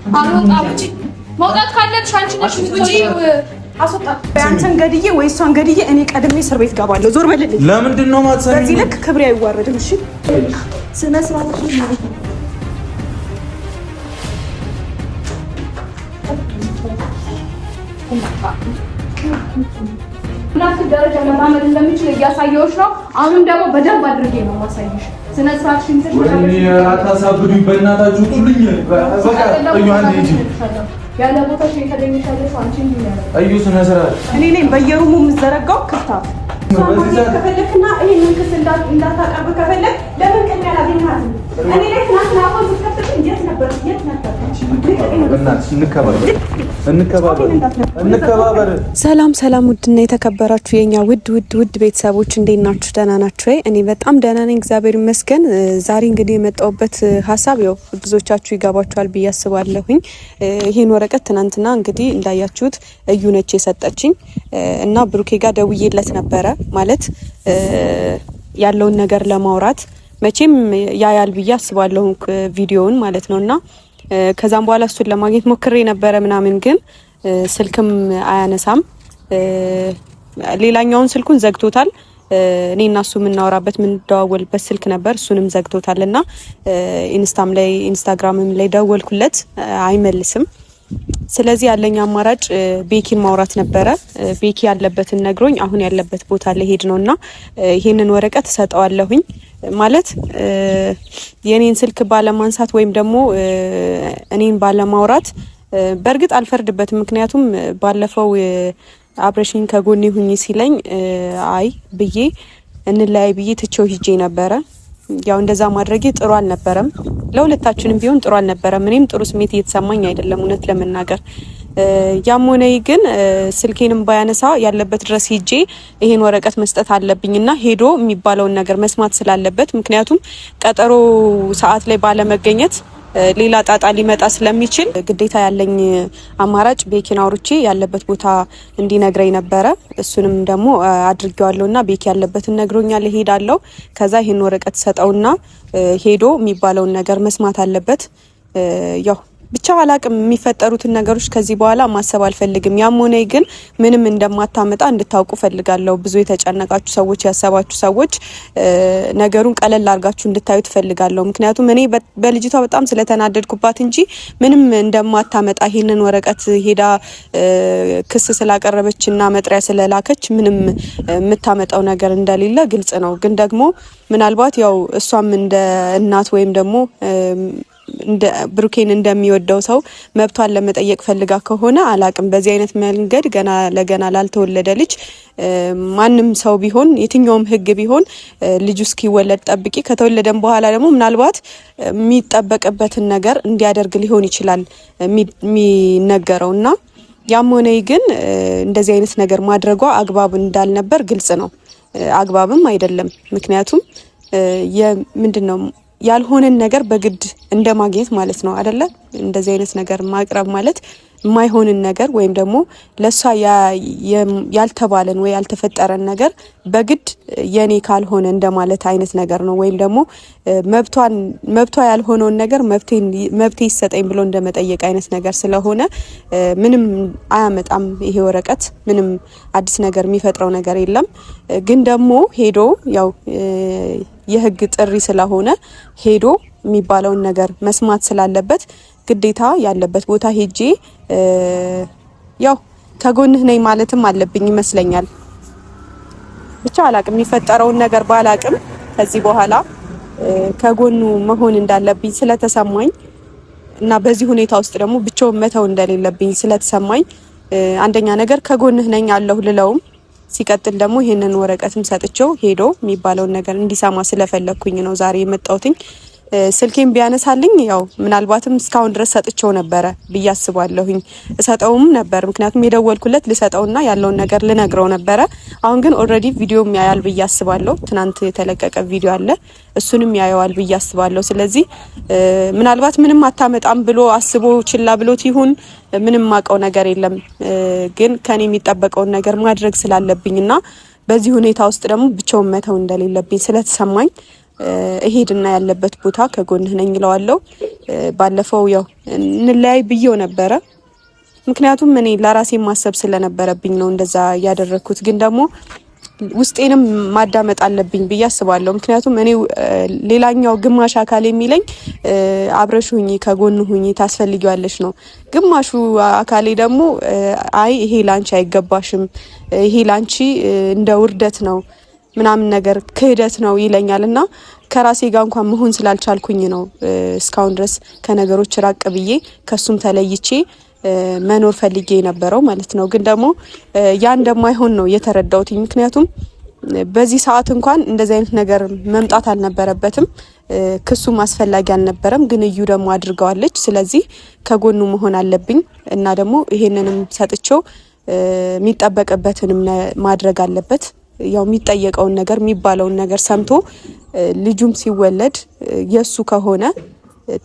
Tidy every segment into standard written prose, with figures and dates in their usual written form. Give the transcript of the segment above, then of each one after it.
መውጣት ካለብሽ አንቺ ነሽ የምትወጪው። አስወጣት። አንተን ገድዬ ወይ እሷን ገድዬ እኔ ቀድሜ እስር ቤት ገባለሁ። ዞር በልልኝ። ለምንድን ነው የማትሰሚኝ? በዚህ ልክ ክብሬ አይዋረድም። እሺ ስነ ስርዓት ሁለት ደረጃ ለማመድ እንደምችል እያሳየሁሽ ነው። አሁንም ደግሞ በደንብ አድርጌ ነው ማሳየሽ። ስነ ስርዓትሽን አታሳብዱኝ በእናታችሁ ሁሉኝ። በቃ እዩዋን እንጂ ያለ ቦታሽ የተገኘሻለሽ አንቺ እንዴ ነው? እዩ ስነ ስርዓት እኔ ነኝ በየሩሙ የምዘረጋው ክፍታት ከፈለክና ይሄንን ክስ እንዳታቀርብ ከፈለክ ለምን ቅድሚያ አላገኘሃትም? እኔ ላይ ትናንትና አሁን ስትከፍት እንዴት ነበር? እንከባበር። ሰላም ሰላም፣ ውድና የተከበራችሁ የኛ ውድ ቤተሰቦች እንዴት ናችሁ? ደህና ናችሁ ወይ? እኔ በጣም ደህና ነኝ፣ እግዚአብሔር ይመስገን። ዛሬ እንግዲህ የመጣሁበት ሀሳብ ያው ብዙዎቻችሁ ይገባችኋል ብዬ አስባለሁኝ። ይሄን ወረቀት ትናንትና እንግዲህ እንዳያችሁት እዩ ነች የሰጠችኝ እና ብሩኬ ጋር ደውዬለት ነበረ ማለት ያለውን ነገር ለማውራት መቼም ያያል ብዬ አስባለሁ ቪዲዮውን ማለት ነውና ከዛም በኋላ እሱን ለማግኘት ሞክሬ ነበረ ምናምን ግን ስልክም አያነሳም። ሌላኛውን ስልኩን ዘግቶታል። እኔና እሱ የምናወራበት የምንደዋወልበት ስልክ ነበር፣ እሱንም ዘግቶታልና ኢንስታግራምም ላይ ደወልኩለት አይመልስም። ስለዚህ ያለኝ አማራጭ ቤኪን ማውራት ነበረ። ቤኪ ያለበትን ነግሮኝ አሁን ያለበት ቦታ ላይ ሄድ ነውና ይሄንን ወረቀት ሰጠዋለሁኝ ማለት የኔን ስልክ ባለማንሳት ወይም ደግሞ እኔን ባለማውራት በእርግጥ አልፈርድበትም። ምክንያቱም ባለፈው አብረሽኝ ከጎኔ ሁኚ ሲለኝ አይ ብዬ እንለያይ ብዬ ትቼው ሂጄ ነበረ። ያው እንደዛ ማድረጌ ጥሩ አልነበረም፣ ለሁለታችንም ቢሆን ጥሩ አልነበረም። እኔም ጥሩ ስሜት እየተሰማኝ አይደለም እውነት ለመናገር። ያም ሆነ ግን ስልኬንም ባያነሳ ያለበት ድረስ ሄጄ ይሄን ወረቀት መስጠት አለብኝና ሄዶ የሚባለውን ነገር መስማት ስላለበት ምክንያቱም ቀጠሮ ሰዓት ላይ ባለመገኘት ሌላ ጣጣ ሊመጣ ስለሚችል ግዴታ ያለኝ አማራጭ ቤኪን አውርቼ ያለበት ቦታ እንዲነግረኝ ነበረ። እሱንም ደግሞ አድርጌዋለሁና ቤኪ ያለበትን ነግሮኛል። እሄዳለሁ። ከዛ ይሄን ወረቀት ሰጠውና ሄዶ የሚባለውን ነገር መስማት አለበት። ያው ብቻ አላቅም የሚፈጠሩትን ነገሮች ከዚህ በኋላ ማሰብ አልፈልግም። ያም ሆነ ግን ምንም እንደማታመጣ እንድታውቁ ፈልጋለሁ። ብዙ የተጨነቃችሁ ሰዎች፣ ያሰባችሁ ሰዎች ነገሩን ቀለል አድርጋችሁ እንድታዩት ፈልጋለሁ። ምክንያቱም እኔ በልጅቷ በጣም ስለተናደድኩባት እንጂ ምንም እንደማታመጣ ይሄንን ወረቀት ሄዳ ክስ ስላቀረበችና መጥሪያ ስለላከች ምንም የምታመጣው ነገር እንደሌለ ግልጽ ነው። ግን ደግሞ ምናልባት ያው እሷም እንደ እናት ወይም ደግሞ እንደ ብሩኬን እንደሚወደው ሰው መብቷን ለመጠየቅ ፈልጋ ከሆነ አላቅም። በዚህ አይነት መንገድ ገና ላልተወለደ ልጅ ማንም ሰው ቢሆን የትኛውም ሕግ ቢሆን ልጁ እስኪወለድ ጠብቂ፣ ከተወለደም በኋላ ደግሞ ምናልባት የሚጠበቅበትን ነገር እንዲያደርግ ሊሆን ይችላል የሚነገረውና ያም ሆነ ግን እንደዚህ አይነት ነገር ማድረጓ አግባብ እንዳልነበር ግልጽ ነው። አግባብም አይደለም። ምክንያቱም ምንድነው ያልሆነን ነገር በግድ እንደማግኘት ማለት ነው አይደለ? እንደዚህ አይነት ነገር ማቅረብ ማለት የማይሆንን ነገር ወይም ደግሞ ለሷ ያልተባለን ወይ ያልተፈጠረን ነገር በግድ የኔ ካልሆነ እንደማለት አይነት ነገር ነው። ወይም ደግሞ መብቷ ያልሆነውን ነገር መብቴ ይሰጠኝ ብሎ እንደመጠየቅ አይነት ነገር ስለሆነ ምንም አያመጣም ይሄ ወረቀት። ምንም አዲስ ነገር የሚፈጥረው ነገር የለም። ግን ደግሞ ሄዶ ያው የህግ ጥሪ ስለሆነ ሄዶ የሚባለውን ነገር መስማት ስላለበት ግዴታ ያለበት ቦታ ሄጄ ያው ከጎንህ ነኝ ማለትም አለብኝ ይመስለኛል። ብቻ አላቅም የሚፈጠረውን ነገር ባላቅም ከዚህ በኋላ ከጎኑ መሆን እንዳለብኝ ስለተሰማኝ እና በዚህ ሁኔታ ውስጥ ደግሞ ብቻውን መተው እንደሌለብኝ ስለተሰማኝ አንደኛ ነገር ከጎንህ ነኝ አለሁ ልለውም፣ ሲቀጥል ደግሞ ይሄንን ወረቀትም ሰጥቼው ሄዶ የሚባለውን ነገር እንዲሰማ ስለፈለኩኝ ነው ዛሬ የመጣሁትኝ። ስልኬን ቢያነሳልኝ ያው ምናልባትም እስካሁን ድረስ ሰጥቼው ነበረ ብዬ አስባለሁኝ። እሰጠውም ነበር ምክንያቱም የደወልኩለት ልሰጠውና ያለውን ነገር ልነግረው ነበረ። አሁን ግን ኦልሬዲ ቪዲዮም ያያል ብዬ አስባለሁ። ትናንት የተለቀቀ ቪዲዮ አለ፣ እሱንም ያየዋል ብዬ አስባለሁ። ስለዚህ ምናልባት ምንም አታመጣም ብሎ አስቦ ችላ ብሎት ይሁን ምንም ማቀው ነገር የለም። ግን ከኔ የሚጠበቀውን ነገር ማድረግ ስላለብኝና በዚህ ሁኔታ ውስጥ ደግሞ ብቻውን መተው እንደሌለብኝ ስለተሰማኝ እሄድና ያለበት ቦታ ከጎንህ ነኝ እለዋለሁ። ባለፈው ያው እንለያይ ብዬው ነበረ። ምክንያቱም እኔ ለራሴ ማሰብ ስለነበረብኝ ነው እንደዛ ያደረኩት። ግን ደግሞ ውስጤንም ማዳመጥ አለብኝ ብዬ አስባለሁ። ምክንያቱም እኔ ሌላኛው ግማሽ አካል የሚለኝ አብረሽ ሁኚ፣ ከጎን ሁኚ፣ ታስፈልጊዋለሽ ነው። ግማሹ አካሌ ደግሞ አይ ይሄ ላንቺ አይገባሽም፣ ይሄ ላንቺ እንደ ውርደት ነው ምናምን ነገር ክህደት ነው ይለኛልና ከራሴ ጋር እንኳን መሆን ስላልቻልኩኝ ነው እስካሁን ድረስ ከነገሮች ራቅ ብዬ ከሱም ተለይቼ መኖር ፈልጌ የነበረው ማለት ነው። ግን ደግሞ ያ እንደማይሆን ነው የተረዳሁት። ምክንያቱም በዚህ ሰዓት እንኳን እንደዚህ አይነት ነገር መምጣት አልነበረበትም። ክሱም አስፈላጊ አልነበረም። ግን እዩ ደግሞ አድርገዋለች። ስለዚህ ከጎኑ መሆን አለብኝ እና ደግሞ ይሄንንም ሰጥቼው የሚጠበቅበትንም ማድረግ አለበት። ያው የሚጠየቀውን ነገር የሚባለውን ነገር ሰምቶ ልጁም ሲወለድ የሱ ከሆነ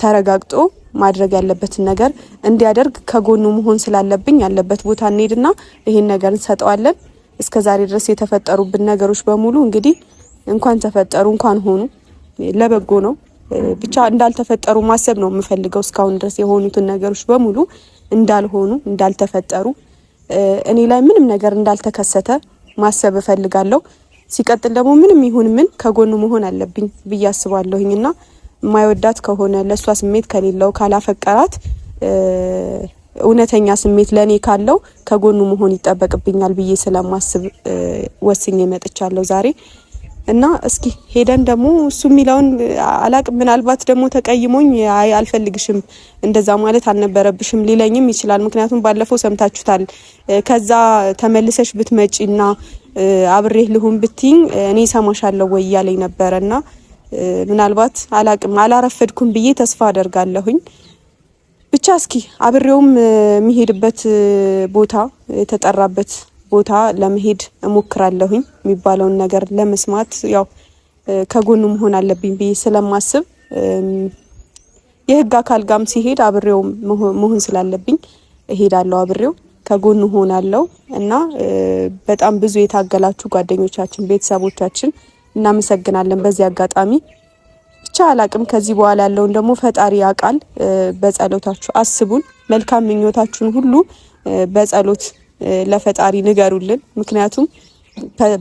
ተረጋግጦ ማድረግ ያለበትን ነገር እንዲያደርግ ከጎኑ መሆን ስላለብኝ ያለበት ቦታ እንሄድና ይሄን ነገር እንሰጠዋለን። እስከዛሬ ድረስ የተፈጠሩብን ነገሮች በሙሉ እንግዲህ እንኳን ተፈጠሩ እንኳን ሆኑ ለበጎ ነው። ብቻ እንዳልተፈጠሩ ማሰብ ነው የምፈልገው። እስካሁን ድረስ የሆኑትን ነገሮች በሙሉ እንዳልሆኑ እንዳልተፈጠሩ፣ እኔ ላይ ምንም ነገር እንዳልተከሰተ ማሰብ እፈልጋለሁ። ሲቀጥል ደግሞ ምንም ይሁን ምን ከጎኑ መሆን አለብኝ ብዬ አስባለሁኝና የማይወዳት ከሆነ ለሷ ስሜት ከሌለው ካላፈቀራት እውነተኛ ስሜት ለኔ ካለው ከጎኑ መሆን ይጠበቅብኛል ብዬ ስለማስብ ወስኜ መጥቻለሁ ዛሬ እና እስኪ ሄደን ደግሞ እሱ የሚለውን አላቅም። ምናልባት ደግሞ ተቀይሞኝ አይ አልፈልግሽም እንደዛ ማለት አልነበረብሽም ሊለኝም ይችላል። ምክንያቱም ባለፈው ሰምታችሁታል። ከዛ ተመልሰሽ ብትመጪና አብሬህ ልሁን ብትኝ እኔ ሰማሻለሁ ወይ ያለኝ ነበርና ምናልባት አላቅም አላረፈድኩም ብዬ ተስፋ አደርጋለሁኝ። ብቻ እስኪ አብሬውም የሚሄድበት ቦታ የተጠራበት ቦታ ለመሄድ እሞክራለሁኝ። የሚባለውን ነገር ለመስማት ያው ከጎኑ መሆን አለብኝ ብዬ ስለማስብ የህግ አካል ጋም ሲሄድ አብሬው መሆን ስላለብኝ እሄዳለሁ። አብሬው ከጎኑ ሆናለሁ እና በጣም ብዙ የታገላችሁ ጓደኞቻችን፣ ቤተሰቦቻችን እናመሰግናለን በዚህ አጋጣሚ። ብቻ አላቅም ከዚህ በኋላ ያለውን ደግሞ ፈጣሪ ያውቃል። በጸሎታችሁ አስቡን። መልካም ምኞታችሁን ሁሉ በጸሎት ለፈጣሪ ንገሩልን። ምክንያቱም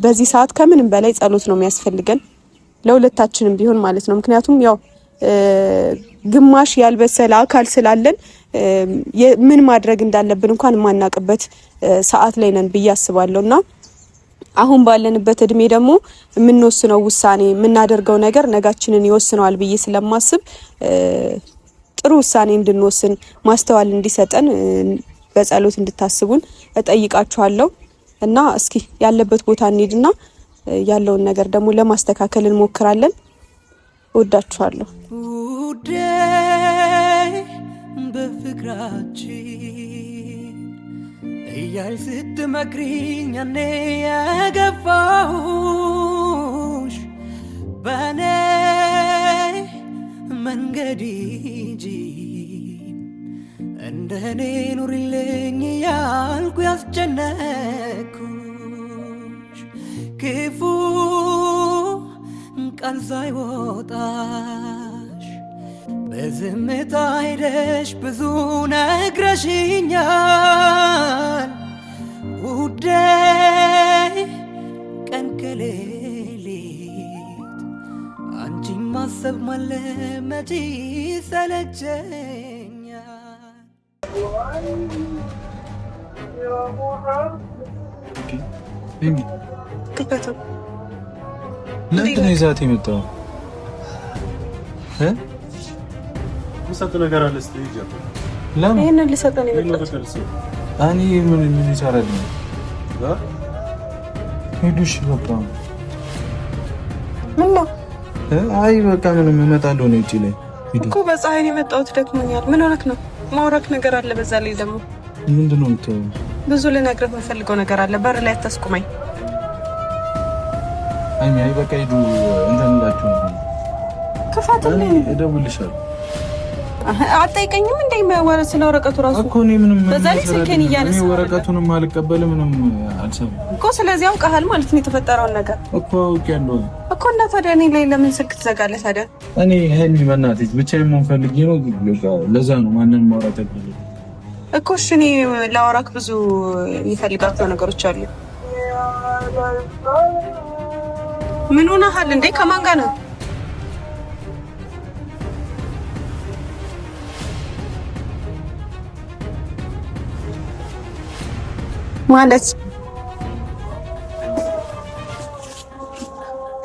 በዚህ ሰዓት ከምንም በላይ ጸሎት ነው የሚያስፈልገን ለሁለታችንም ቢሆን ማለት ነው። ምክንያቱም ያው ግማሽ ያልበሰለ አካል ስላለን ምን ማድረግ እንዳለብን እንኳን የማናውቅበት ሰዓት ላይ ነን ብዬ አስባለሁና አሁን ባለንበት እድሜ ደግሞ የምንወስነው ውሳኔ የምናደርገው ነገር ነጋችንን ይወስነዋል ብዬ ስለማስብ ጥሩ ውሳኔ እንድንወስን ማስተዋል እንዲሰጠን በጸሎት እንድታስቡን እጠይቃችኋለሁ እና እስኪ ያለበት ቦታ እንሂድና ያለውን ነገር ደግሞ ለማስተካከል እንሞክራለን። እወዳችኋለሁ። ውዴ በፍቅራችን እያልሽ ስትመክሪኝ እኔ የገባሁሽ በኔ መንገድ ሂጂ እንደኔ ኑሪልኝ ያልኩ ያስጨነቅኩሽ ክፉ ቃል ሳይወጣሽ በዝምታ ሄደሽ ብዙ ነግረሽኛል ውዴ ቀን ከሌሊት አንቺን ማሰብ ማለመቼ ሰለቸኝ። ለምን ነው ይዛት የመጣው? ምሰጥ ነገር አለ እስቲ ይጃት ለምን ይሄን ልሰጠን የመጣው? አኒ ምን ይሰራል? ሄዱሽ በቃ ምን ነው? አይ በቃ ምንም እመጣለሁ ነው እንጂ ላይ እኮ በፀሐይ ነው የመጣሁት። ደክሞኛል። ምን ሆነክ ነው? ማውራክ ነገር አለ። በዛ ላይ ደግሞ ምንድነው እንትን ብዙ ልነግርህ የምፈልገው ነገር አለ። በር ላይ አታስቁመኝ። አይ በቃ ሂዱ እንትን እላችሁ ነው። ክፋትልኝ። እደውልልሻለሁ። አትጠይቀኝም እንዴ? ማወራ ስለ ወረቀቱ ራሱ እኮ እኔ ምንም በዛ ላይ ስልኬን እያነሳሁ እኔ ወረቀቱንም አልቀበልም ምንም አልሰማም እኮ። ስለዚህ አውቀሃል ማለት ነው የተፈጠረውን ነገር እኮ አውቄያለሁ እኮ። እና ታዲያ እኔ ላይ ለምን ስልክ ትዘጋለህ ታዲያ? እኔ ሀይሚ በእናትሽ ብቻዬን መሆን ፈልጌ ነው። ለዛ ነው ማንንም ማውራት አይደለም እኮ። እሺ እኔ ላወራክ ብዙ የሚፈልጋቸው ነገሮች አሉ። ምን ሆነሃል እንዴ? ከማን ጋር ነው? ማለት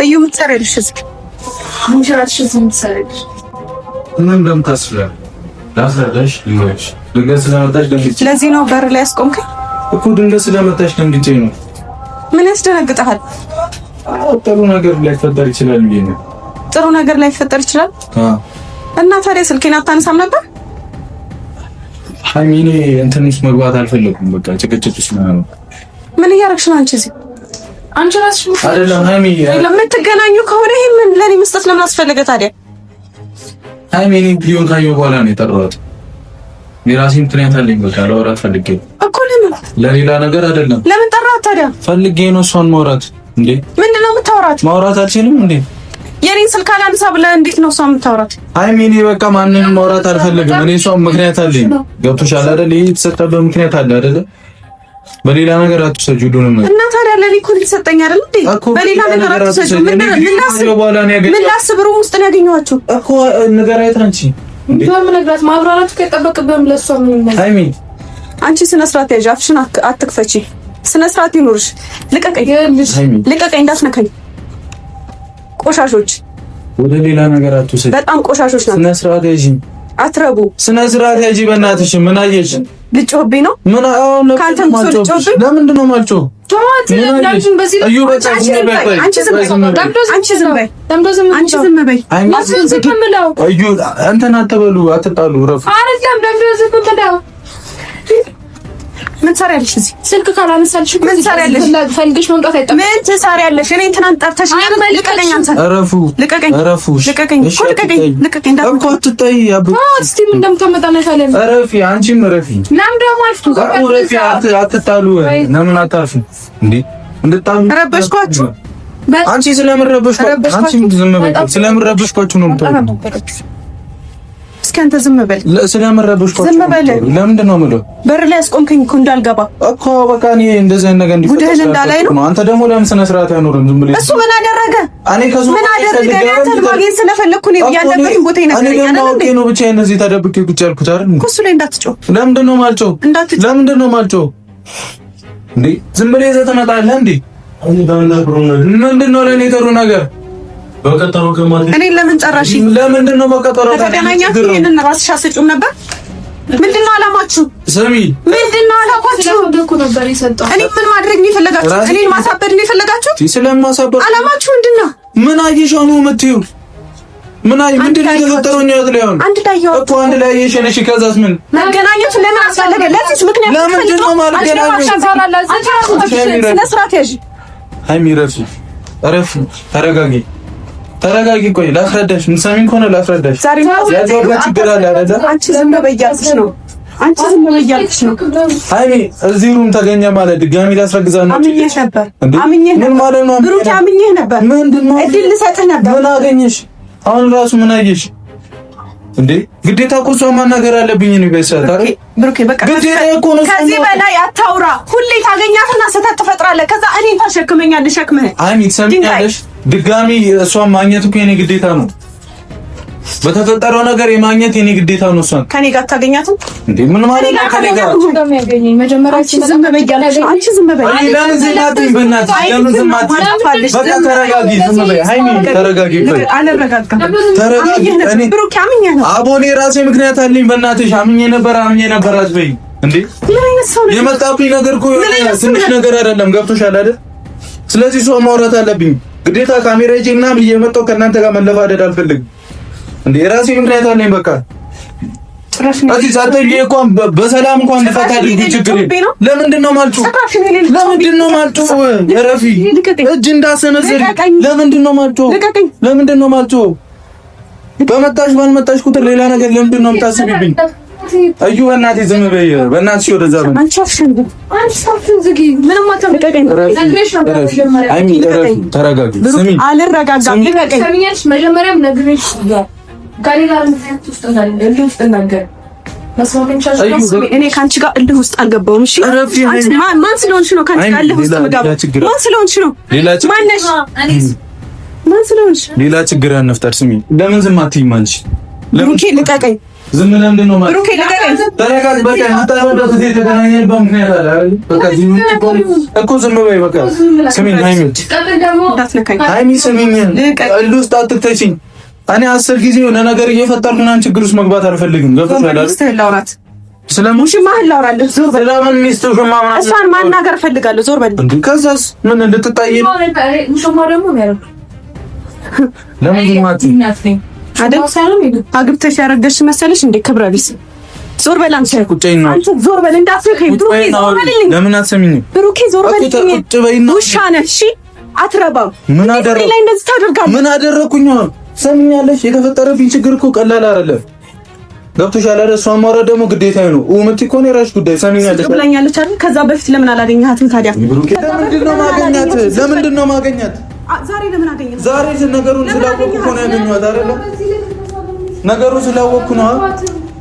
እዩ ምትሰሪልሽ እስኪ ሙሽራሽ ምትሰሪልሽ ምን እንደምታስበው ላስረዳሽ ልንገርሽ። ድንገት ስለመጣሽ ደንግጬ ለዚህ ነው በር ላይ ያስቆምከኝ እኮ። ድንገት ስለመጣሽ ደንግጬ ነው። ምን ያስደነግጥሃል? ጥሩ ነገር ላይፈጠር ይችላል ብዬ ነው። ጥሩ ነገር ላይፈጠር ይችላል? እና ታዲያ ስልኬን አታነሳም ነበር? ሀይሚ እኔ እንትን ውስጥ መግባት አልፈለኩም። በቃ ጭቅጭቅ ውስጥ ነው። ምን እያደረግሽ ነው አንቺ? እዚህ አንቺ ራስሽ አይደለም ሀይሚ ለምትገናኙ ከሆነ ይሄ ምን ለኔ መስጠት ለምን አስፈለገ ታዲያ? ሀይሚ እኔ ቢሆን ካየሁ በኋላ ነው የጠራሁት። የራሴ ምክንያት አለኝ። በቃ ላወራት ፈልጌ እኮ። ለምን? ለሌላ ነገር አይደለም። ለምን ጠራሁት ታዲያ? ፈልጌ ነው እሷን ማውራት። እንዴ ምንድነው የምታወራት? ማውራት አልችልም እንዴ? የኔን ስልክ አላነሳ ብለህ እንዴት ነው እሷን የምታወራት? ሀይሚ እኔ በቃ ማንንም ማውራት አልፈልግም። እኔ እሷን ምክንያት አለኝ። ገብቶሻል አይደል? ይሄ የተሰጠበት ምክንያት አለ አይደል? በሌላ ነገር አትሰጂው ሁሉንም። እና ታዲያ ለኔ እኮ ልትሰጠኝ አይደል እንዴ? በሌላ ነገር አትሰጂው። ምን ላስብ? ሩም ውስጥ ነው ያገኘኋቸው እኮ። ንገሪያት አንቺ። በምነግራት ማብራራት ከጠበቅብህም ለሷ ምን ነው? ሀይሚ አንቺ ስነ ስርዓት ያዥ። አፍሽን አትክፈቺ። ስነ ስርዓት ይኑርሽ። ልቀቀኝ፣ ልቀቀኝ፣ እንዳትነካኝ። ቆሻሾች፣ ወደ ሌላ ነገር አትወሰጂ። በጣም ቆሻሾች ናቸው። ስነ ስርዓት ያዥ። አትረቡ። ስነ ስርዓት ያዥ። በእናትሽ ምን አየሽ? ልጮህብኝ ነው? ምን አሁን ካንተም ልጮህብኝ? ለምንድን ነው የማልጮህ? ተዋት። ለምን በዚህ እዩ በቃ ዝም በይ። አንቺ ዝም በይ። አንቺ ዝም በይ። አንቺ ዝም በይ። እዩ እንትን አትበሉ፣ አትጣሉ፣ ረፍ አይደለም። ደምዶ ዝም ብለው ምን ትሰሪያለሽ እዚህ? ስልክ ካላነሳልሽ ምን ትሰሪያለሽ? ፈልግሽ መምጣት አይጠበቅም። ምን ትሰሪያለሽ? እኔ እንትን ጠርተሽኛል። ልቀቀኝ አንተ። እረፉ፣ ልቀቀኝ፣ እረፉ፣ ልቀቀኝ፣ ልቀቀኝ፣ ልቀቀኝ። እኮ አትጠይ። እስቲ ምን እንደምታመጣ ነው ታለም። እረፊ፣ አንቺም እረፊ። ለምን ደግሞ አልኩ? እረፊ፣ አትጣሉ። ለምን አታርፉ እንዴ? እንድታሉ ረበሽኳችሁ። አንቺ ስለምረበሽኳችሁ፣ አንቺ ዝም በይ። ስለምረበሽኳችሁ ነው የምትወጣው። እስኪ አንተ ዝም በል። ስለምረበሽኳችሁ ዝም በል። ለምንድን ነው የምለው? በር ላይ አስቆምከኝ እኮ እንዳልገባ እኮ። በቃ እኔ እንደዚህ አይነት ነገር ጉድህን እንዳላይ ነው። አንተ ደግሞ ለምን ስነ ስርዓት አይኖርም? ዝም ብለህ እሱ ምን አደረገ? እኔ ከሱ ምን አደረገ? አንተ ማግኘት ስለፈለኩ ነው ያለበት ቦታ ይነገረኛል። እኔ ደግሞ አውቄ ነው ብቻዬን እዚህ ተደብቄ ቁጭ ያልኩት አይደል? እሱ ላይ እንዳትጮህ። ለምንድን ነው የማልጮህ? ለምንድን ነው የማልጮህ እንዴ? ዝም ብለህ ይዘህ ትመጣለህ እንዴ? ምንድን ነው ለእኔ ጥሩ ነገር? በቀጠሮ ከማለት እኔ ለምን ጠራሽ? ለምንድን ነው በቀጠሮ ከተገናኛችሁ ይሄንን ራስሽ አስጪውም ነበር? ምንድነው አላማችሁ? ስሚ፣ ምንድነው አላማችሁ? ደኩ ነበር የሰጠው። እኔ ምን ማድረግ ነው የፈለጋችሁ? እኔን ማሳበድ ነው የፈለጋችሁ? ስለማሳበድ አላማችሁ ምንድነው? ምን አየሽ ነው የምትይው? ምን አይ ምንድን ነው የተፈጠረው? ነው ያለው አንድ ላይ እኮ አንድ ላይ አየሽ። ከዛስ ምን መገናኘቱ ለምን አስፈለገ? ለዚህ ምክንያት ለምንድን ነው ማልገናኘው? ስነ ስርዓት ያዥ። ሀይሚ ረፊ፣ ረፊ፣ ተረጋጊ፣ ተረጋጊ። ቆይ ላስረዳሽ። ምንሰሚን ከሆነ ላስረዳሽ። ያለው ችግር አለ አይደል? አንቺ ዝም በይ እያልኩሽ ነው። አንቺ ዝም በይ እያልኩሽ ነው። ሀይሚ እዚህ ሩም ተገኘ ማለት ድጋሚ ላስረግዛ ነው። አምኜሽ ነበር። አምኜሽ ምን ማለት ነው? ብሩክ አምኜሽ ነበር። ምንድን ነው? እድል ልሰጥህ ነበር። ምን አገኘሽ? አሁን ራሱ ምን አየሽ እንዴ? ግዴታ እኮ እሷን ማናገር አለብኝ ነው በሰዓት አይደል? ብሩክ በቃ ግዴታ እኮ ነው። ከዚህ በላይ አታውራ። ሁሌ ታገኛትና ስህተት ትፈጥራለህ። ከዛ እኔን ታሸክመኛለሽ። ሸክመህ ሀይሚ ትሰሚኛለሽ? ድጋሚ እሷን ማግኘት እኮ የኔ ግዴታ ነው። በተፈጠረው ነገር የማግኘት የኔ ግዴታ ነው። እሷን ከኔ ጋር ታገኛትም እንዴ? ምን ማለት ነው? ከኔ ጋር እንደሚያገኘኝ መጀመሪያ ዝም በይ ያለሽ አንቺ ዝም በይ። ለምን ዝም አትይም? በእናትሽ ለምን ዝም አትይም? በቃ ተረጋጊ። ዝም በይ ሀይሚ ተረጋጊ። አልረጋጋም። ተረጋጊ። እኔ ብሩክ አምኜ ነው። አቦኔ ራሴ ምክንያት አለኝ። በእናትሽ አምኜ ነበር አትበይ እንዴ? የመጣብኝ ነገር እኮ ትንሽ ነገር አይደለም። ገብቶሻል አይደል? ስለዚህ ሰው ማውራት አለብኝ ግዴታ። ካሜራ ይዤ ምናምን እየመጣሁ ከእናንተ ጋር መለፋደድ አልፈልግም እንዴ? የራሴ ምክንያት አለኝ። በቃ እዚህ ሳትይ እንኳን በሰላም እንኳን እንፈታ ልጅ ችግር ለምንድን ነው ማልጮህ? ለምንድን ነው ማልጮህ? ረፊ እጅ እንዳሰነዝር ለምንድን ነው ማልጮህ? ለምንድን ነው ማልጮህ በመጣሽ ባልመጣሽ ቁጥር ሌላ ነገር ለምንድን ነው የምታስቢብኝ? እዩ በእናትህ ዝም በይ፣ በእናትሽ ወደዛ በል። አንቺ አፍሽን ዝጊ። ምንም አታውቅም። ተረጋጊ። ስሚ አልረጋጋም። ሰሚኛሽ መጀመሪያም ነግሬሽ ጋር ውስጥ ነገር እኔ ከአንቺ ጋር እልህ ውስጥ አልገባሁም። እሺ ማን ስለሆንሽ ነው ከአንቺ ጋር እልህ ውስጥ የምገባው? ማን ስለሆንሽ ነው? ማነሽ? ማን ስለሆንሽ? ሌላ ችግር አንፍጠር። ስሚ ለምን ዝም አትይም አንቺ? ብሩኬ ልቀቀኝ። ዝም ለምንድን ነው ማለት? ብሩኬ ልቀቀኝ። ተረጋጊ። በቃ አታወጣው። እዚህ የተገናኘንበት ምክንያት አለ አይደል? በቃ ዝም እኮ ዝም በይ በቃ። ስሚኝ ሃይሚ፣ ሃይሚ ስሚኝ፣ እልህ ውስጥ አትክተቺኝ። እኔ 10 ጊዜ የሆነ ነገር እየፈጠርኩ ምናምን ችግር ውስጥ መግባት አልፈልግም። ገብቶሻል አይደል? ስለምን ሽማህን ላውራለሁ። ዞር በል። ስለምን ሚስቱ ሽማህን እሷን ማናገር ፈልጋለሁ። ዞር በል። ከዛስ ምን እንድትጣይ ነው? ሙሽማ ደግሞ ነው ለምን ዝማት አይደል? አግብተሽ ያረገሽ መሰለሽ እንዴ? ክብረ ቢስ ዞር በል። አንቺ ቁጭኝ ነው። አንቺ ዞር በል። እንዳትነካኝ ብሩኬ። ዞር በልልኝ። ለምን አትሰሚኝም? ብሩኬ ዞር በልልኝ። ቁጭ በይና። ውሻ ነህ። እሺ አትረባም። ምን አደረኩ? ላይ እንደዚህ ታደርጋለህ? ምን አደረኩኝ? ሰሚኛለሽ? የተፈጠረብኝ ችግር እኮ ቀላል አይደለም። ገብቶሻል አይደል? እሷን ማውራት ደግሞ ግዴታዬ ነው። ኡመት እኮ ነው የራስሽ ጉዳይ። ሰሚኛለሽ? ብላኛለች አይደል? ከዛ በፊት ለምን አላገኘሃትም ታዲያ? ለምንድን ነው ማገኛት? ለምንድን ነው ማገኛት? ዛሬ ለምን አገኘት? ዛሬ ነገሩን ስላወቅኩ እኮ ነው ያገኘኋት አይደል? ነገሩን ስላወቅኩ ነው።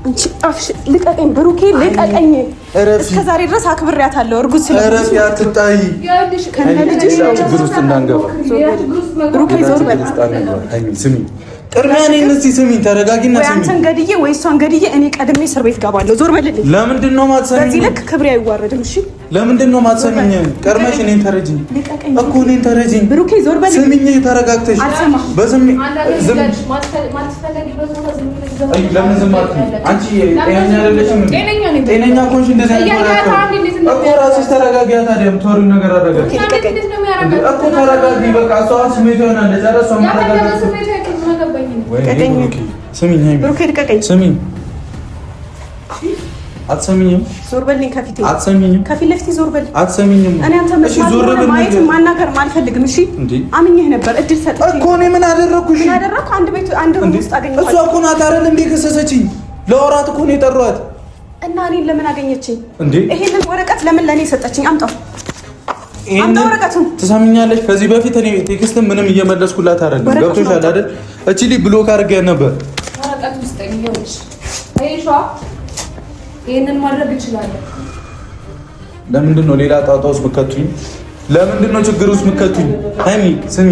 አንቺ አፍሽ ልቀቀኝ፣ ብሩኬ ልቀቀኝ። እስከ ዛሬ ድረስ አክብሬያታለሁ። እርጉዝ ስለሆነ እረፍ፣ አትጣይ። ከነ ልጅሽ ችግር ውስጥ እንዳንገባ ብሩኬ ዞር በል። ስሚ ቅድሚያ እኔን እስኪ ስሚኝ፣ ተረጋጊና ስሚኝ። አንተን ገድዬ ወይ እሷን ገድዬ እኔ ቀድሜ እስር ቤት ገባለሁ። ዞር በልልኝ። ለምንድን ነው ማትሰሚኝ? በዚህ ልክ ክብሬ አይዋረድም። እሺ ለምንድን ነው ማትሰሚኝ? ቀድመሽ እኔን ተረጂኝ እኮ እኔን ተረጂኝ። ብሩኬ ዞር በልልኝ። ስሚኝ፣ ተረጋግተሽ በስሚ ዝም ለምን ዝም አትይም? አንቺ ጤነኛ አይደለሽም እንዴ? ጤነኛ ኮንሽ እንደዚህ እኮ ራስሽ ተረጋጊያ። ታዲያ የምትወሪው ነገር አደረገ እኮ ተረጋጊ። በቃ እሷ ስሜት ይሆናል ለዛሬ እሷ ተረጋጊ። ስሚኝ ብሩኬ ልቀቀኝ። ስሚኝ፣ አትሰሚኝም? ዞር በልኝ ከፊቴ። አትሰሚኝም? ከፊት ለፊቴ ዞር በል። አትሰሚኝም? እኔ አንተ ማየት ማናገር አልፈልግም። እሺ አምኜህ ነበር፣ እድል ሰጥቼ እኮ እኔ ምን አደረኩሽ? ምን አደረኩ? አንድ ቤት አንድ ሩም ውስጥ አገኘኋት። እሷ እኮ ናት አይደል እንዴ ከሰሰችኝ? ለወራት እኮ ነው የጠሯት። እና እኔን ለምን አገኘችኝ እንዴ? ይሄንን ወረቀት ለምን ለኔ ሰጠችኝ? አምጣው ወረቀቱን። ትሰሚኛለሽ? ከዚህ በፊት እኔ ቴክስት ምንም እየመለስኩላት አይደለም። ገብቶሻል አይደል? እቺ ልጅ ብሎክ አድርጌያት ነበር። ወረቀቱ ውስጥ ይኸውልሽ፣ አይሻ ይሄንን ማድረግ እችላለሁ። ለምንድን ነው ሌላ ጣጣ ውስጥ የምትከቱኝ? ለምንድን ነው ችግር ውስጥ የምትከቱኝ? ሃይሚ ስሚ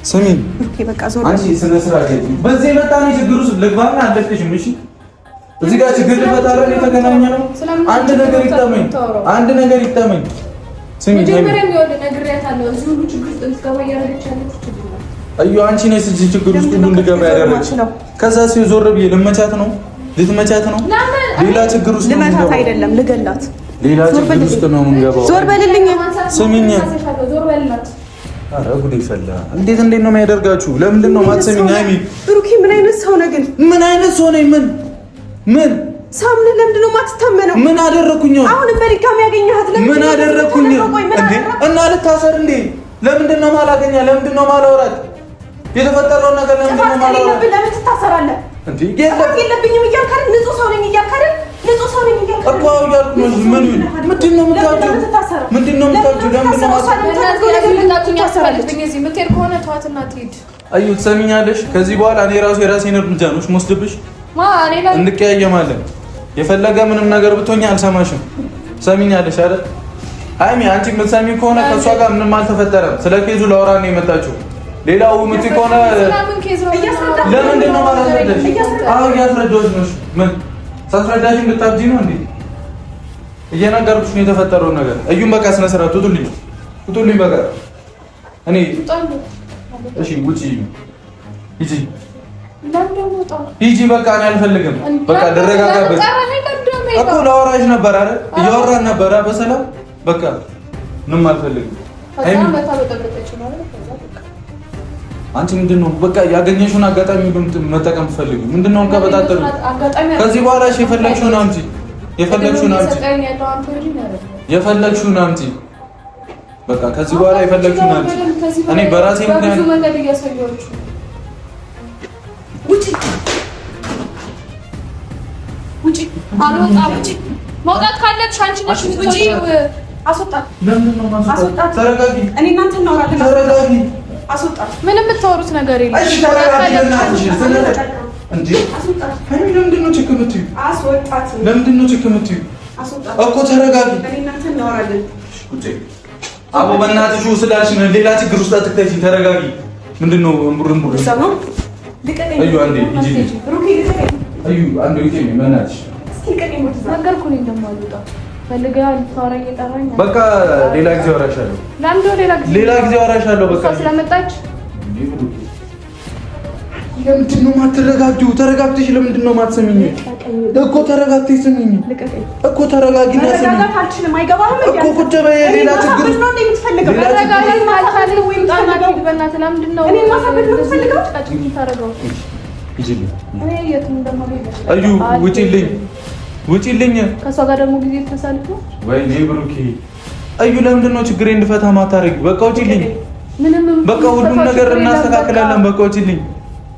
ስሚ፣ ኦኬ በቃ ዞር አንቺ ስነ ስርዓት በዚህ መጣ ነው ችግር ውስጥ ልግባና አለፍሽም። እሺ እዚህ ጋር ችግር ልፈታረ የተገናኘ ነው። አንድ ነገር ይጠመኝ፣ አንድ ነገር ይጠመኝ። ስሚ መጀመሪያም ይወል ነግሬያታለሁ። እዚህ ሁሉ ችግር ውስጥ እንድትገባ እያደረገች ያለች ችግር ነው። አዩ አንቺ ነሽ እዚህ ችግር ውስጥ ሁሉ እንድገባ ያደረገች። ከዛ ዞር ብዬ ልመቻት ነው ልትመቻት ነው። ሌላ ችግር ውስጥ ነው ልመታት አይደለም ልገላት። ሌላ ችግር ውስጥ ነው የምንገባው። ዞር በልልኝ። ስሚኝ፣ ዞር በልላት። ኧረ ጉዴ ፈላ። እንዴት ነው የሚያደርጋችሁ? ለምንድን ነው ማትሰሚኝ? ሃይሚ ብሩኬ ምን አይነት ሰው ነህ ግን? ምን አይነት ሰው ነኝ? ምን ሳምን ለምንድን ነው የማትታመነው? ምን አደረኩኝ? አሁን በድጋሚ ያገኘሃት ለምን? ምን አደረኩኝ እንዴ? እና ልታሰር እንዴ? ለምንድን ነው ማላገኛ? ለምንድን ነው ማላወራት? የተፈጠረውን ነገር ለምንድን ነው ማላወራት? ለምን ትታሰራለህ እንዴ? የለብኝም እያልክ አይደል? ንጹህ ሰው ነኝ እያልክ አይደል? ንጹህ ሰው ነኝ እያልክ እኮ እያልኩ ነው። ምንድን ነው የምታውቂው? ምንድን ነው የምታውቂው? ለምንድን ነው የምትሄድ ከሆነ ተዋትና ትሄድ። አዩ ትሰሚኛለሽ? ከዚህ በኋላ እኔ ራሱ የራሴን እርምጃ ነው የምወስድብሽ። እንቀያየማለን። የፈለገ ምንም ነገር ብትሆኛ አልሰማሽም። ሰሚኛለሽ አይደል? ሃይሚ አንቺ የምትሰሚ ከሆነ ከእሷ ጋር ምንም አልተፈጠረም። ስለ ኬዙ ላወራ ነው የመጣችው። ሌላው ምት ከሆነ ለምንድን ነው ማለት ነው? አሁን እያስረዳሁሽ ነው። ምን ሳስረዳሽ እንድታብጂ ነው እንዴ? እየነገርኩሽ ነው የተፈጠረውን ነገር። እዩም በቃ ስነ ስርዓት ውጡልኝ፣ ውጡልኝ በቃ እኔ እሺ፣ ውጪ ሂጂ ሂጂ በቃ እኔ አልፈልግም። በቃ ደረጋጋበት እኮ ላወራሽ ነበር አይደል? እያወራን ነበር በሰላም በቃ ምንም አልፈልግም። አንቺ ምንድን ነው በቃ ያገኘሽውን አጋጣሚ መጠቀም ትፈልጊ? ምንድን ነው ከበጣጠሩ? ከዚህ በኋላ እሺ የፈለግሽውን አምጪ፣ የፈለግሽውን አምጪ፣ የፈለግሽውን አምጪ። በቃ ከዚህ በኋላ የፈለግሽውን አምጪ። እኔ በራሴ ምክንያት ውጪ ውጪ አልወጣም። ውጪ መውጣት ካለብሽ አንቺ ነሽ። ውጪ አስወጣት። ለምን ነው ማስወጣት? ተረጋጊ። እኔ እናንተ እናወራለን። ተረጋጊ። አስወጣት። ምንም የምታወሩት ነገር የለም። እሺ ተረጋጊ። እንዴ ሀይሚ ለምንድን ነው ችክ የምትይው? አስወጣት። ለምንድን ነው ችክ የምትይው? አስወጣት እኮ ተረጋጊ። እኔ እናንተ እናወራለን። አቦ በእናትሽ ስላልሽ ነው ሌላ ችግር ውስጥ አትክተቺኝ። ተረጋጊ። ምንድን ነው እምቡር ሰማው? ልቀቀኝ። እዩ አንዴ ሂጂ። ሩኪ ልቀቀኝ። እዩ አንዴ ልቀቀኝ። በእናትሽ እስኪ ልቀቀኝ። ነገርኩህ እኔ እንደማልወጣ ፈልገሃል። ታወራኝ የጠራኝ በቃ ሌላ ጊዜ አወራሻለሁ። ለምንድን ሌላ ጊዜ አወራሻለሁ። በቃ ስለመጣች ለምንድን ነው የማትረጋጊው? ተረጋግተሽ ለምንድን ነው የማትሰሚኝ? እኮ ተረጋግተሽ ስሚኝ እኮ ተረጋጊና ስሚኝ። መረጋጋት አልችልም። አይገባህም እኮ ቁጭ በይ። ሌላ ችግር ነው እንደምትፈልገው መረጋጋት ካልቻለ ወይ ታናግሪ። በእናትህ ለምንድን ነው እኔ ማሳበድ ነው የምትፈልገው? ጭቃጭኝ ታረጋው ይጅልኝ። እኔ የትም እንደማገኝ እዩ ውጪልኝ፣ ውጪልኝ። ከሷ ጋር ደግሞ ጊዜ ተሳልፎ ወይኔ ብሩኬ። እዩ ለምንድን ነው ችግሬ እንድፈታ ማታረጊ? በቃ ውጪልኝ። በቃ ሁሉም ነገር እናስተካክላለን። በቃ ውጪልኝ።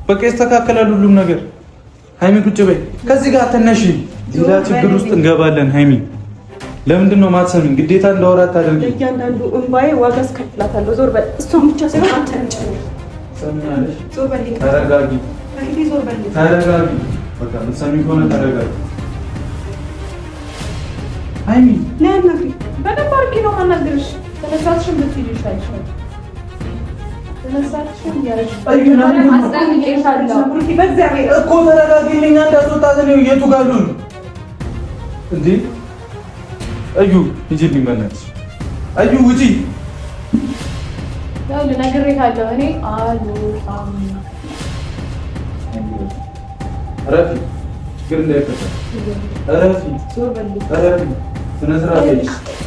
በቃ ይስተካከላል ሁሉም ነገር። ሃይሚ ቁጭ በይ። ከዚህ ጋር ተነሺ። ሌላ ችግር ውስጥ እንገባለን። ሃይሚ ለምንድን ነው ማትሰሚኝ? ግዴታ እንዳወራት ታደርጊ። እያንዳንዱ እንባዬ ዋጋ አስከፍላታለሁ። ዞር በል። እሷን ብቻ ሳይሆን አንተንም ጨምር። ሰሚያለሽ? ዞር በል። ተረጋጊ፣ ዞር በል። ተረጋጊ። በቃ የምትሰሚኝ ከሆነ ተረጋጊ። ሃይሚ ነይ አናግሪኝ። በደንብ አድርጌ ነው የማናግርሽ። ተነሳሽን ብትሄጂ ይሻልሻል። እኮ ተረጋጊልኝ። እንዳትወጣት ነው የቱ ጋር ነው እንዴ? እዩ ሂጂልኝ በእናትሽ። እዩ ውጪ። ያው ልነግርሻለሁ እኔ አልወጣም። ረፊ ግን እንዳይፈታ ረፊ ረፊ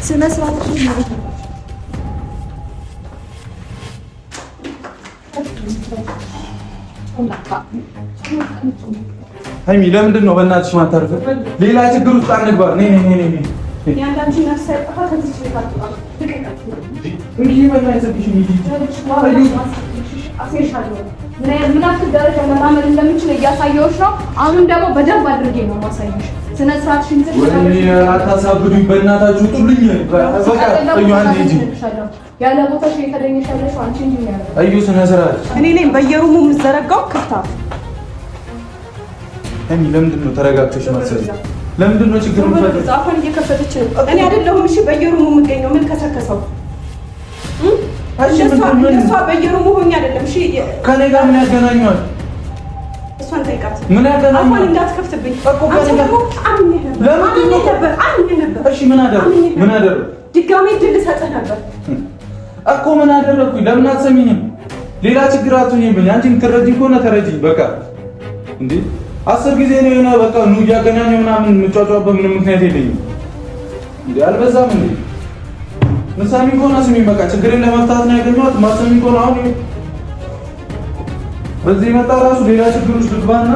ስነ ስርዓት ሃይሚ ለምንድን ነው በእናትሽ ማታርፈው? ሌላ ችግር ውስጥ አንግባ። ነይ ነይ ነይ ነይ። ያንዳንቺ ነፍስ አይጠፋ። ከዚህ ቤት አትወጣ። እንዴ በእናትሽ ምን ያክል ደረጃ መራመድ እንደምችል እያሳየሁሽ ነው። አሁንም ደግሞ በደንብ አድርጌ ነው ማሳየሽ። ስነ ስርዓትሽን አታሳብዱኝ በእናታችሁ። ውጡልኝ። በቃ እዩ አንዴ ሂጂ። ያለ ቦታሽ የተገኘሽ ያለሽ አንቺ እንጂ ነው ያለው። እዩ ስነ ስርዓት። እኔ ነኝ በየሩሙ የምዘረጋው ክፍታ። ሃይሚ ለምንድን ነው ተረጋግተሽ ማሰብ? ለምንድን ነው ችግር የምትፈጥሪው? ዛፋን እየከፈተች ነው። እኔ አይደለሁም እሺ በየሩሙ የምገኘው። ምን ከሰከሰው? እሷ በየሩሙ ሆኜ አይደለም እሺ። ከኔ ጋር ምን ያገናኘዋል? እሷን ጠይቃት። ምን ያገናኘዋል? አሁን እንዳትከፍትብኝ አንተ ደግሞ አምኜ ነበር። እሺ ምን አደረኩ? ድጋሜ ድል ሰጥህ ነበር እኮ። ምን አደረኩኝ? ለምን አትሰሚኝም? ሌላ ችግር አትሆኝብኝ። አንቺ የምትረጂኝ ከሆነ ተረጂኝ። በቃ እንዴ 10 ጊዜ ነው የሆነ በቃ ኑ እያገናኘው ምናምን የምጫጫበት ምንም ምክንያት የለኝም። እንዴ አልበዛም እንዴ? ምሳሚ ከሆነ ስሚኝ። በቃ ችግሬን ለመፍታት ነው ያገኘኋት። ማሰሚኝ ከሆነ አሁን በዚህ መጣ ራሱ ሌላ ችግር ውስጥ ልግባና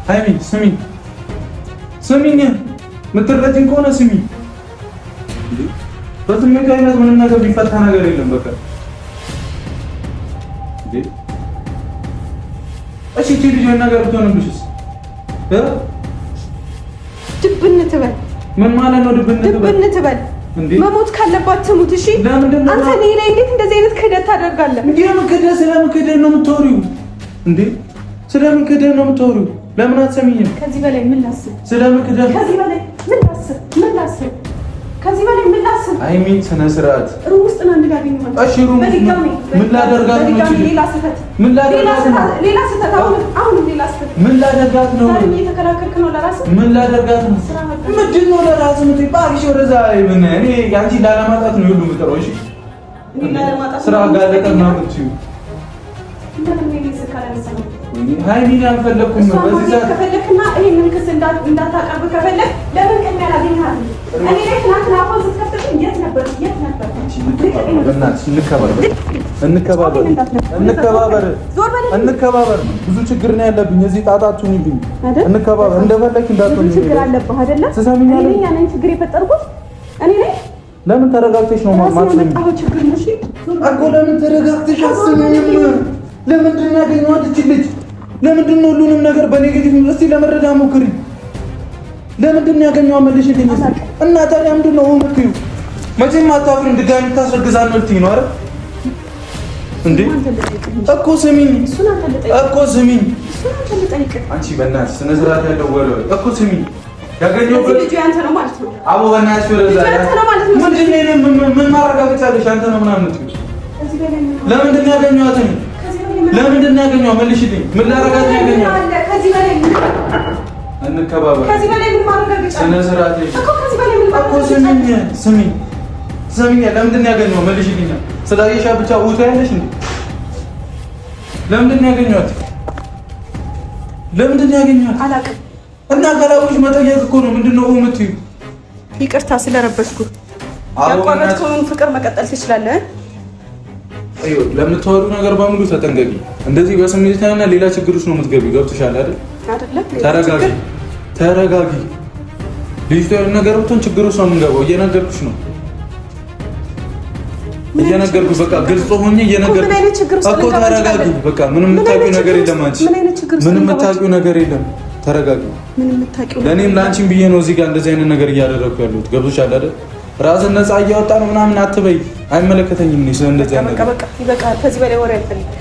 ሃይሚ ስሚኝ፣ የምትረጂኝ ከሆነ ስሚኝ። በስሜት አይነት ምንም ነገር ቢፈታ ነገር የለም። በቃ እሺ እቺ ልጅ ነገር ብትሆንብሽስ? ድብን ትበል። ምን ማለት ነው ድብን ትበል? መሞት ካለባት ትሙት። እሺ አንተ እኔ ላይ እንዴት እንደዚህ አይነት ክህደት ታደርጋለህ? ስለምን ክህደት ነው የምታወሪው እንዴ? ስለምን ክህደት ነው የምታወሪው? ለምን አትሰሚኝም? ከዚህ በላይ ምን ላስብ? ስለምን ክህደት? ከዚህ በላይ ምን ላስብ? ከዚህ በላይ ምን ላስብ? ሃይሚ ስነ ስርዓት። ሩም ውስጥ ነው እንድጋገኘው። እሺ ሩም ምን ላደርጋት ነው? ሌላ ስህተት። አሁን ሌላ ስህተት። ምን ላደርጋት ነው? ዛሬ እየተከራከርክ ነው ለራስህ። ምን ላደርጋት ነው? ምንድን ነው ለራስህ የምትባልሽ? ወደዛ ምን እኔ ያንቺ ላለማጣት ነው ሁሉ የምጠራው። እሺ ስራ ጋለጠ ምናምን ትይው ሃይሚን አልፈለኩም። በዚህ ሰዓት ከፈለክና ይሄንን ክስ እንዳታቀርብ ከፈለክ ለምን ቀን ያላገኘሃት? እኔ ላይ ትናንትና አፎን ስትከፍትልኝ የት ነበር? እንከባበር። ብዙ ችግር ነው ያለብኝ። እዚህ ጣጣችሁን ይብኝ። እንከባበር። እንደፈለክ እንዳትሆን ችግር አለብህ አይደለ? ትሰሚኛለሽ? እኔ ነኝ ችግር የፈጠርኩት እኔ ነኝ። ለምን ተረጋግተሽ ነው ማማጽ? ችግር ነው። እሺ እኮ ለምን ተረጋግተሽ አስቢኝም? ለምንድን ነው ያገኘኋት እቺ ልጅ? ለምንድን ነው ሁሉንም ነገር በኔጌቲቭ እስቲ ለመረዳት ሞክሪ። ለምንድን ነው ያገኘኋት መልሽልኝ። እና ታዲያ ምንድን ነው የምትይው? መቼም አታፍሪም። ድጋሚ ታስረግዛን ነው ልትይኝ ነው አይደል እንዴ? እኮ ስሚኝ አንቺ በእናትሽ ስነ ስርዓት ያለው ወሬ እኮ ስሚኝ። ያገኘሁበት ልጅ ያንተ ነው ማለት ነው። አቦ በእናትሽ ወረዛ ምንድን ነው ምን ማረጋገጫ አለሽ? አንተ ነው ምናምን የምትይው? ለምንድን ነው ያገኘኋት? ለምንድን ነው ያገኘኋት? መልሽልኝ። ምን ላረጋት ነው ያገኘኋት? ከዚህ በላይ እንከባበር። ከዚህ በላይ ምን ማረጋገጫ? ስነ ስርዓት እኮ ከዚህ በላይ ምን እኮ ስሚኝ። ለምንድን ነው ያገኘኋት? መልሽልኝ። ስላየሻ ብቻ ውታ ያለሽ እንዴ? ለምንድን ነው ያገኘኋት? ለምንድን ነው ያገኘኋት? አላውቅም። እና ካላወቅሽ መጠየቅ እኮ ነው። ምንድን ነው የምትይው? ይቅርታ ስለረበሽኩ። ያቋረጥከውን ፍቅር መቀጠል ትችላለህ። ለምታወሩ ነገር በሙሉ ተጠንቀቂ። እንደዚህ በስሜትና ሌላ ችግር ውስጥ ነው የምትገቢው። ገብቶሻል አይደል? ተረጋጊ። ልጅቷ ነገር ብትሆን ችግር ውስጥ ነው የምንገባው። እየነገርኩሽ ነው እየነገርኩሽ በቃ ግልጽ ሆኜ እየነገርኩሽ እኮ ተረጋጊ። በቃ ምንም የምታውቂው ነገር የለም አንቺ። ምንም የምታውቂው ነገር የለም። ተረጋጊ። ለእኔም ለአንቺም ብዬ ነው እዚህ ጋር እንደዚህ አይነት ነገር እያደረኩ ያለሁት። ገብቶሻል አይደል? ራስን ነፃ እያወጣ ነው ምናምን አትበይ። አይመለከተኝም። እኔ ስለ እንደዚህ አይነት በቃ ይበቃል። ከዚህ በላይ ወሬ አልፈልግም።